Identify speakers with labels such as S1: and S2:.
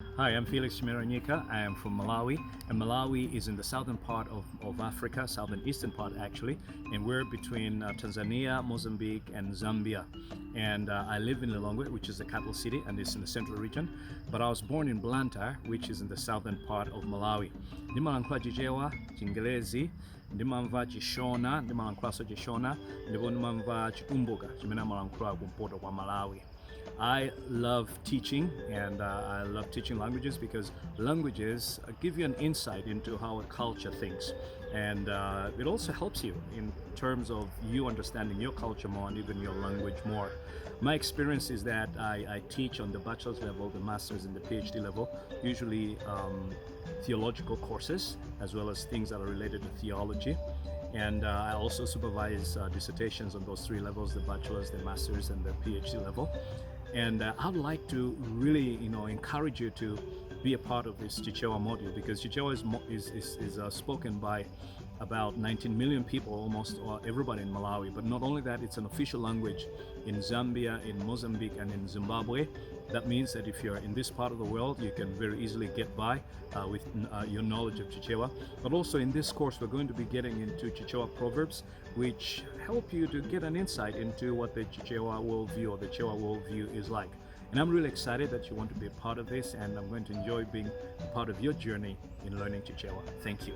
S1: Hi, I'm Felix Chimeranyika. I am from Malawi, and Malawi is in the southern part of Africa, southern eastern part actually, and we're between Tanzania, Mozambique, and Zambia. And I live in Lilongwe, which is the capital city, and it's in the central region. But I was born in Blantyre, which is in the southern part of Malawi. Ndimalankhula Chichewa, Chingelezi, ndimamva Chishona, ndimalankhulaso Chishona, ndipo ndimamva Chitumbuka, chimene amalankhula kumpoto kwa Malawi. I love teaching, and I love teaching languages because languages give you an insight into how a culture thinks, and it also helps you in terms of you understanding your culture more and even your language more. My experience is that I teach on the bachelor's level, the master's, and the PhD level, usually theological courses as well as things that are related to theology. And I also supervise dissertations on those three levels: the bachelor's, the master's, and the PhD level. And I'd like to really, encourage you to be a part of this Chichewa module, because Chichewa is spoken by about 19 million people, almost everybody in Malawi. But not only that, it's an official language in Zambia, in Mozambique, and in Zimbabwe. That means that if you're in this part of the world, you can very easily get by with your knowledge of Chichewa. But also in this course, we're going to be getting into Chichewa proverbs, which help you to get an insight into what the Chichewa worldview or the Chichewa worldview is like. And I'm really excited that you want to be a part of this, and I'm going to enjoy being a part of your journey in learning Chichewa. Thank you.